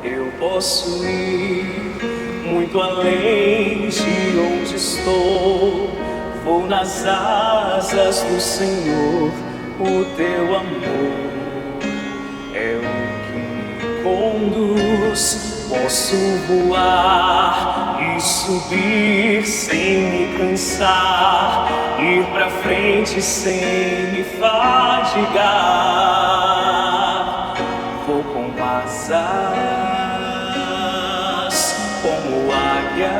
Eu posso ir muito além de onde estou. Vou nas asas do Senhor, o teu amor é o que me conduz. Posso voar e subir sem me cansar, ir pra frente sem me fadigar. Vou com asas como águia,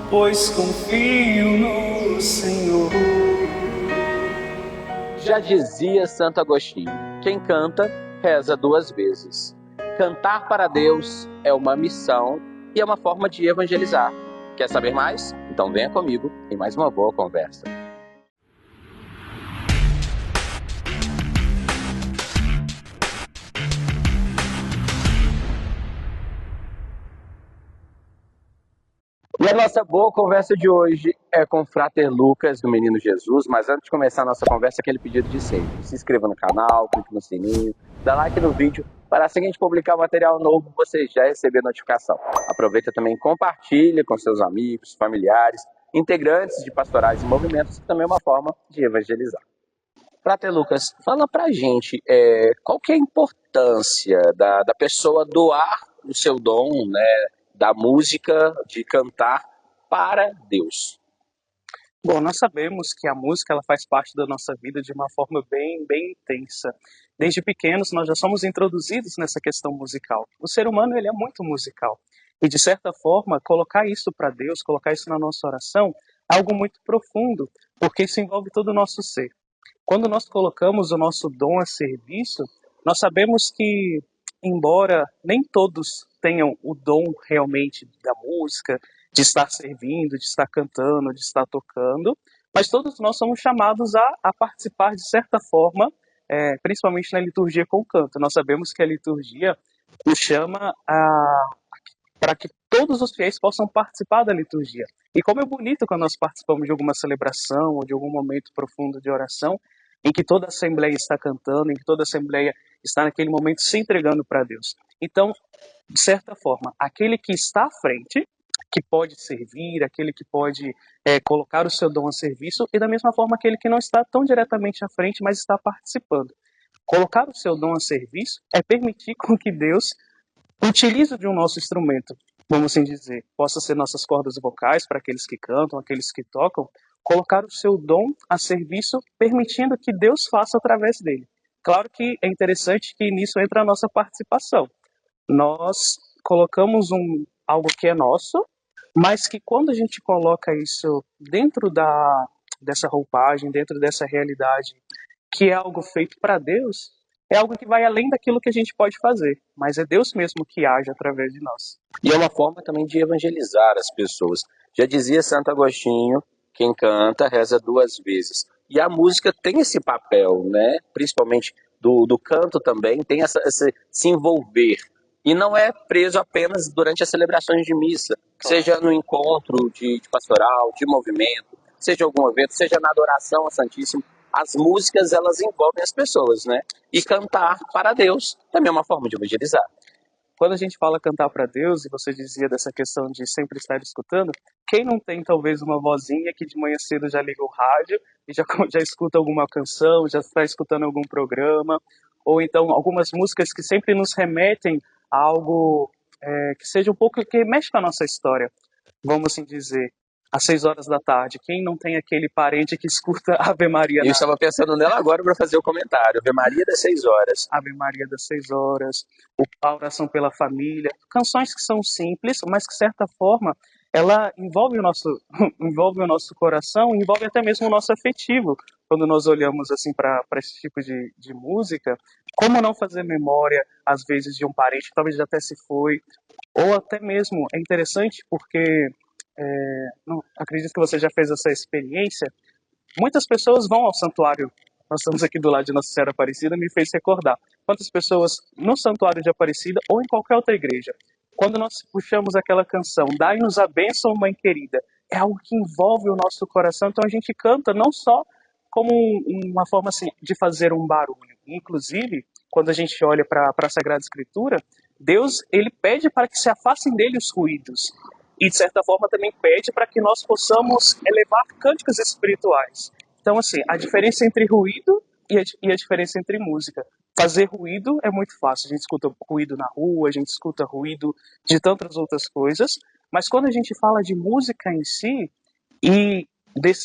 pois confio no Senhor. Já dizia Santo Agostinho: quem canta, reza duas vezes. Cantar para Deus é uma missão e é uma forma de evangelizar. Quer saber mais? Então venha comigo em mais uma boa conversa. E a nossa boa conversa de hoje é com o Frater Lucas, do Menino Jesus. Mas antes de começar a nossa conversa, aquele pedido de sempre: se inscreva no canal, clique no sininho, dá like no vídeo, para assim que a gente publicar material novo, você já receber notificação. Aproveita também e compartilha com seus amigos, familiares, integrantes de pastorais e movimentos, que também é uma forma de evangelizar. Frater Lucas, fala pra gente qual que é a importância da pessoa doar o seu dom, né, da música, de cantar para Deus. Bom, nós sabemos que a música ela faz parte da nossa vida de uma forma bem intensa. Desde pequenos nós já somos introduzidos nessa questão musical. O ser humano ele é muito musical. E de certa forma, colocar isso para Deus, colocar isso na nossa oração, é algo muito profundo, porque isso envolve todo o nosso ser. Quando nós colocamos o nosso dom a serviço, nós sabemos que, embora nem todos tenham o dom realmente da música, de estar servindo, de estar cantando, de estar tocando, mas todos nós somos chamados a participar de certa forma, principalmente na liturgia com o canto. Nós sabemos que a liturgia nos chama para que todos os fiéis possam participar da liturgia. E como é bonito quando nós participamos de alguma celebração ou de algum momento profundo de oração, em que toda a assembleia está cantando, em que toda a assembleia está naquele momento se entregando para Deus. Então, de certa forma, aquele que está à frente, que pode servir, aquele que pode colocar o seu dom a serviço, e da mesma forma aquele que não está tão diretamente à frente, mas está participando. Colocar o seu dom a serviço é permitir com que Deus utilize de um nosso instrumento, vamos assim dizer, possa ser nossas cordas vocais para aqueles que cantam, aqueles que tocam, colocar o seu dom a serviço, permitindo que Deus faça através dele. Claro que é interessante que nisso entra a nossa participação. Nós colocamos algo que é nosso, mas que quando a gente coloca isso dentro dessa roupagem, dentro dessa realidade, que é algo feito para Deus, é algo que vai além daquilo que a gente pode fazer, mas é Deus mesmo que age através de nós. E é uma forma também de evangelizar as pessoas. Já dizia Santo Agostinho: quem canta, reza duas vezes. E a música tem esse papel, né? Principalmente do canto também, tem esse se envolver. E não é preso apenas durante as celebrações de missa, seja no encontro de pastoral, de movimento, seja algum evento, seja na adoração ao Santíssimo. As músicas, elas envolvem as pessoas, né? E cantar para Deus também é uma forma de evangelizar. Quando a gente fala cantar para Deus, e você dizia dessa questão de sempre estar escutando, quem não tem talvez uma vozinha que de manhã cedo já liga o rádio e já escuta alguma canção, já está escutando algum programa, ou então algumas músicas que sempre nos remetem a algo que seja um pouco que mexe com a nossa história, vamos assim dizer. Às 6 horas da tarde, quem não tem aquele parente que escuta Ave Maria? Eu estava pensando nela agora para fazer o comentário. Ave Maria das 6 horas. Ave Maria das 6 horas, a oração pela família, canções que são simples, mas que de certa forma ela envolve o nosso, envolve o nosso coração, envolve até mesmo o nosso afetivo. Quando nós olhamos assim para esse tipo de música, como não fazer memória às vezes de um parente que talvez já até se foi, ou até mesmo é interessante porque não, acredito que você já fez essa experiência. Muitas pessoas vão ao santuário. Nós estamos aqui do lado de Nossa Senhora Aparecida, me fez recordar. Quantas pessoas no santuário de Aparecida ou em qualquer outra igreja, quando nós puxamos aquela canção, Dai-nos a bênção, Mãe querida, é algo que envolve o nosso coração. Então a gente canta não só como uma forma assim, de fazer um barulho. Inclusive, quando a gente olha para a Sagrada Escritura, Deus ele pede para que se afastem dele os ruídos. E, de certa forma, também pede para que nós possamos elevar cânticos espirituais. Então, assim, a diferença entre ruído e a diferença entre música. Fazer ruído é muito fácil. A gente escuta ruído na rua, a gente escuta ruído de tantas outras coisas. Mas quando a gente fala de música em si, e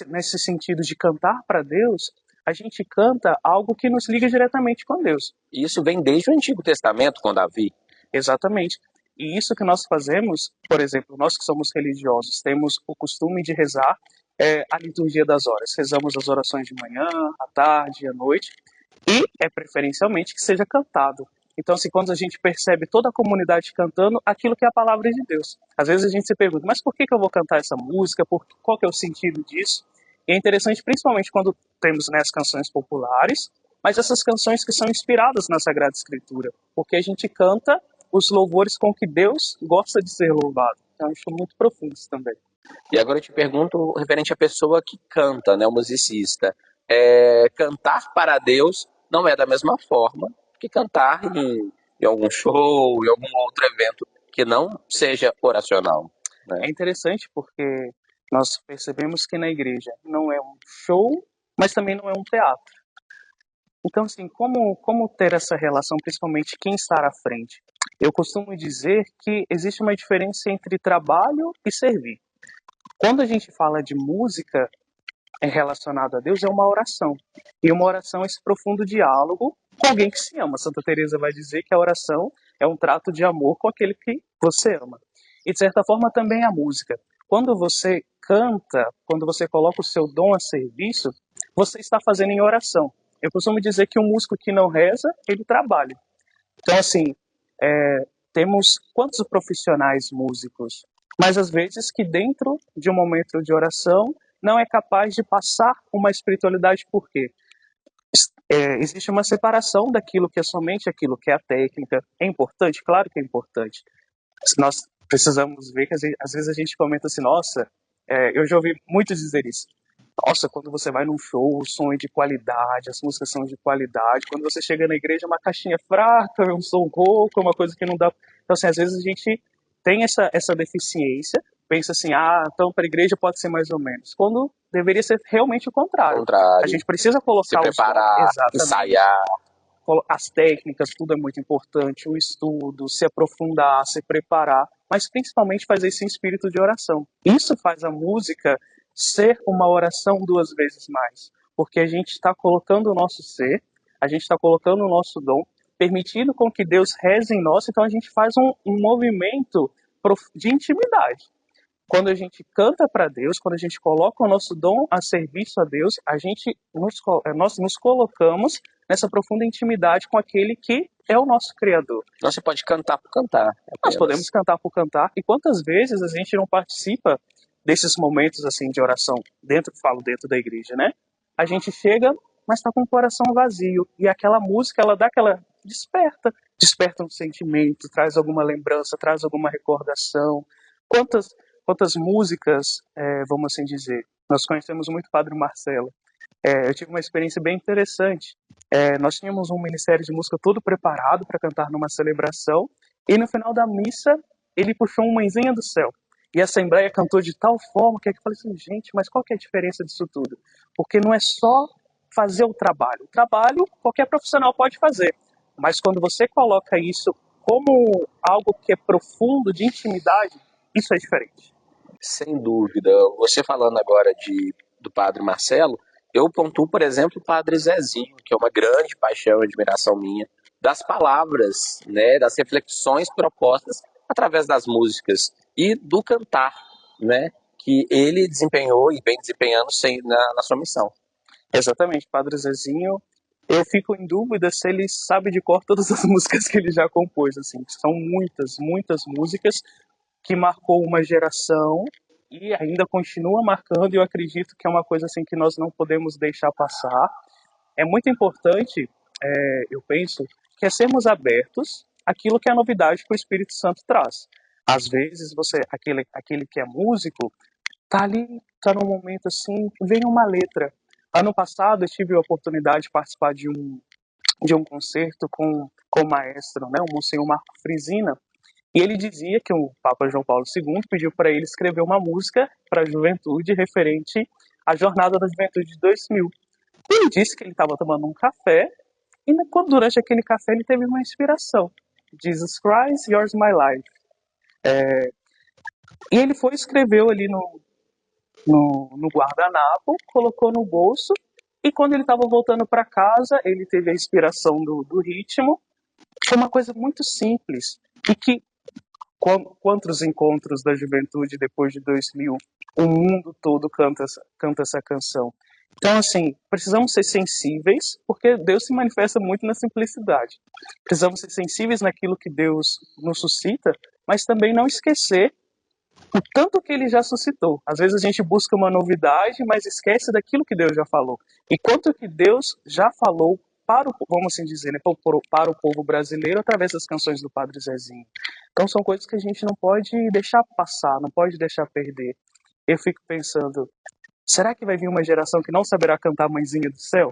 nesse sentido de cantar para Deus, a gente canta algo que nos liga diretamente com Deus. E isso vem desde o Antigo Testamento, com Davi. Exatamente. E isso que nós fazemos, por exemplo, nós que somos religiosos, temos o costume de rezar a liturgia das horas. Rezamos as orações de manhã, à tarde, à noite, e é preferencialmente que seja cantado. Então, assim, quando a gente percebe toda a comunidade cantando aquilo que é a palavra de Deus. Às vezes a gente se pergunta, mas por que eu vou cantar essa música? Qual que é o sentido disso? E é interessante, principalmente quando temos, né, as canções populares, mas essas canções que são inspiradas na Sagrada Escritura, porque a gente canta os louvores com que Deus gosta de ser louvado. Então, acho muito profundo isso também. E agora eu te pergunto referente à pessoa que canta, né, o musicista. Cantar para Deus não é da mesma forma que cantar em algum show, em algum outro evento que não seja oracional, né? É interessante porque nós percebemos que na igreja não é um show, mas também não é um teatro. Então, assim, como ter essa relação, principalmente quem está à frente? Eu costumo dizer que existe uma diferença entre trabalho e servir. Quando a gente fala de música relacionada a Deus, é uma oração. E uma oração é esse profundo diálogo com alguém que se ama. Santa Teresa vai dizer que a oração é um trato de amor com aquele que você ama. E, de certa forma, também a música. Quando você canta, quando você coloca o seu dom a serviço, você está fazendo em oração. Eu costumo dizer que um músico que não reza, ele trabalha. Então, assim, temos quantos profissionais músicos? Mas, às vezes, que dentro de um momento de oração, não é capaz de passar uma espiritualidade, por quê? Existe uma separação daquilo que é somente aquilo que é a técnica. É importante? Claro que é importante. Nós precisamos ver que às vezes a gente comenta assim, nossa, eu já ouvi muito dizer isso. Nossa, quando você vai num show, o som é de qualidade, as músicas são de qualidade. Quando você chega na igreja, é uma caixinha fraca, é um som rouco, é uma coisa que não dá. Então, assim, às vezes a gente tem essa deficiência, pensa assim, então para a igreja pode ser mais ou menos. Quando deveria ser realmente o contrário. A gente precisa Se colocar preparar, exatamente. ensaiar. As técnicas, tudo é muito importante, o estudo, se aprofundar, se preparar, mas principalmente fazer isso em espírito de oração. Isso faz a música ser uma oração duas vezes mais, porque a gente está colocando o nosso ser, a gente está colocando o nosso dom, permitindo com que Deus reze em nós, então a gente faz um movimento de intimidade. Quando a gente canta para Deus, quando a gente coloca o nosso dom a serviço a Deus, nós nos colocamos nessa profunda intimidade com aquele que é o nosso Criador. Não se pode cantar por cantar. Nós podemos cantar por cantar, e quantas vezes a gente não participa desses momentos assim de oração, falo dentro da igreja, né? A gente chega, mas está com o coração vazio, e aquela música, ela dá aquela desperta um sentimento, traz alguma lembrança, traz alguma recordação. Quantas músicas, vamos assim dizer, nós conhecemos muito o Padre Marcelo. Eu tive uma experiência bem interessante. Nós tínhamos um ministério de música todo preparado para cantar numa celebração, e no final da missa, ele puxou uma mãezinha do céu. E a Assembleia cantou de tal forma que eu falei assim, gente, mas qual que é a diferença disso tudo? Porque não é só fazer o trabalho. O trabalho, qualquer profissional pode fazer. Mas quando você coloca isso como algo que é profundo, de intimidade, isso é diferente. Sem dúvida. Você falando agora do Padre Marcelo, eu pontuo, por exemplo, o Padre Zezinho, que é uma grande paixão e admiração minha, das palavras, né, das reflexões propostas através das músicas e do cantar, né, que ele desempenhou e vem desempenhando na sua missão. Exatamente, Padre Zezinho. Eu fico em dúvida se ele sabe de cor todas as músicas que ele já compôs, assim. São muitas, muitas músicas que marcou uma geração e ainda continua marcando, e eu acredito que é uma coisa assim que nós não podemos deixar passar. É muito importante, eu penso, que é sermos abertos àquilo que é a novidade que o Espírito Santo traz. Às vezes, aquele que é músico, tá ali, tá num momento assim, vem uma letra. Ano passado eu tive a oportunidade de participar de um concerto com o maestro, né, o Monsenhor Marco Frisina, e ele dizia que o Papa João Paulo II pediu para ele escrever uma música para a juventude referente à Jornada da Juventude de 2000. Ele disse que ele estava tomando um café e durante aquele café ele teve uma inspiração. Jesus Christ, Yours My Life. E ele foi e escreveu ali no guardanapo, colocou no bolso, e quando ele estava voltando para casa, ele teve a inspiração do ritmo. Foi uma coisa muito simples e que quantos encontros da juventude depois de 2000, o mundo todo canta essa canção. Então, assim, precisamos ser sensíveis, porque Deus se manifesta muito na simplicidade. Precisamos ser sensíveis naquilo que Deus nos suscita, mas também não esquecer o tanto que ele já suscitou. Às vezes a gente busca uma novidade, mas esquece daquilo que Deus já falou. E quanto que Deus já falou para o, vamos assim dizer, né, para o povo brasileiro através das canções do Padre Zezinho. Então são coisas que a gente não pode deixar passar, não pode deixar perder. Eu fico pensando, será que vai vir uma geração que não saberá cantar Mãezinha do Céu?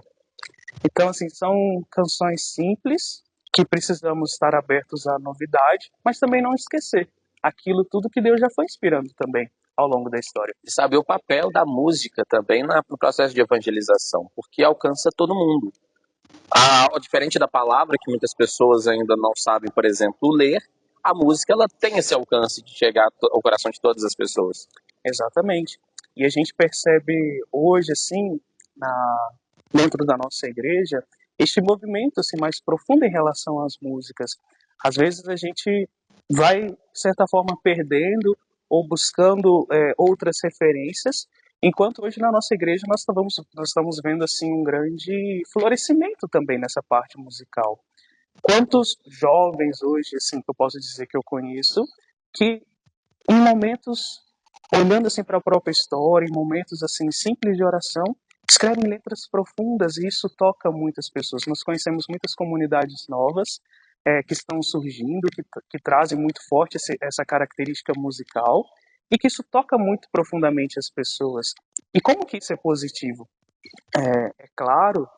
Então, assim, são canções simples, que precisamos estar abertos à novidade, mas também não esquecer aquilo tudo que Deus já foi inspirando também ao longo da história. E saber o papel da música também no processo de evangelização, porque alcança todo mundo. Diferente da palavra, que muitas pessoas ainda não sabem, por exemplo, ler, a música ela tem esse alcance de chegar ao coração de todas as pessoas. Exatamente. E a gente percebe hoje, assim, dentro da nossa igreja, este movimento assim, mais profundo em relação às músicas. Às vezes a gente vai, de certa forma, perdendo ou buscando outras referências, enquanto hoje na nossa igreja nós estamos vendo assim um grande florescimento também nessa parte musical. Quantos jovens hoje, assim, que eu posso dizer que eu conheço, que em momentos, olhando assim para a própria história, em momentos assim simples de oração, escrevem letras profundas e isso toca muitas pessoas. Nós conhecemos muitas comunidades novas que estão surgindo, que trazem muito forte essa característica musical e que isso toca muito profundamente as pessoas. E como que isso é positivo? É claro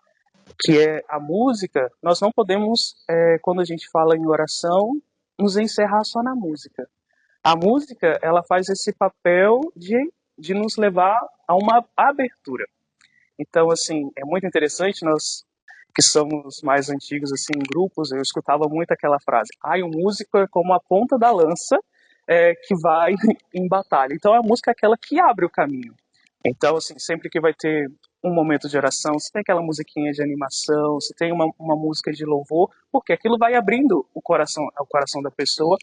que a música, nós não podemos, quando a gente fala em oração, nos encerrar só na música. A música, ela faz esse papel de nos levar a uma abertura. Então, assim, é muito interessante, nós que somos mais antigos, assim, em grupos, eu escutava muito aquela frase, o músico é como a ponta da lança que vai em batalha. Então, a música é aquela que abre o caminho. Então, assim, sempre que vai ter um momento de oração, se tem aquela musiquinha de animação, se tem uma música de louvor, porque aquilo vai abrindo o coração da pessoa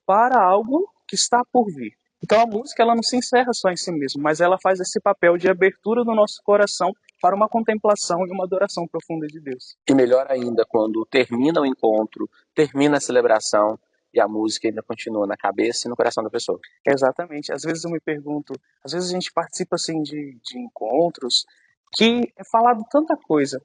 para algo que está por vir. Então a música ela não se encerra só em si mesma, mas ela faz esse papel de abertura do nosso coração para uma contemplação e uma adoração profunda de Deus. E melhor ainda, quando termina o encontro, termina a celebração e a música ainda continua na cabeça e no coração da pessoa. Exatamente. Às vezes eu me pergunto, às vezes a gente participa assim de encontros que é falado tanta coisa,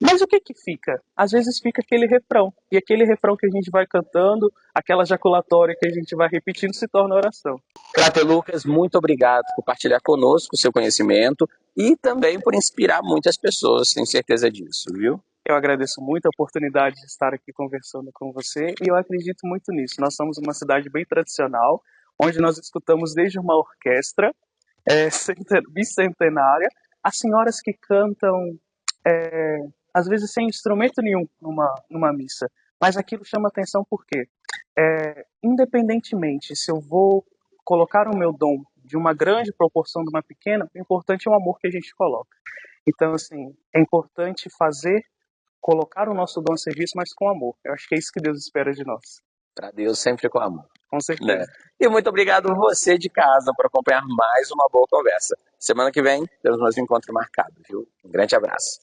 mas o que que fica? Às vezes fica aquele refrão, e aquele refrão que a gente vai cantando, aquela jaculatória que a gente vai repetindo se torna oração. Frater Lucas, muito obrigado por partilhar conosco o seu conhecimento e também por inspirar muitas pessoas, tenho certeza disso, viu? Eu agradeço muito a oportunidade de estar aqui conversando com você e eu acredito muito nisso. Nós somos uma cidade bem tradicional, onde nós escutamos desde uma orquestra bicentenária, as senhoras que cantam às vezes sem instrumento nenhum numa missa. Mas aquilo chama atenção porque, independentemente se eu vou colocar o meu dom de uma grande proporção de uma pequena, o importante é o amor que a gente coloca. Então, assim, é importante colocar o nosso dom a serviço, mas com amor. Eu acho que é isso que Deus espera de nós. Para Deus sempre com amor. Com certeza. Né? E muito obrigado você de casa por acompanhar mais uma boa conversa. Semana que vem temos mais um encontro marcado, viu? Um grande abraço.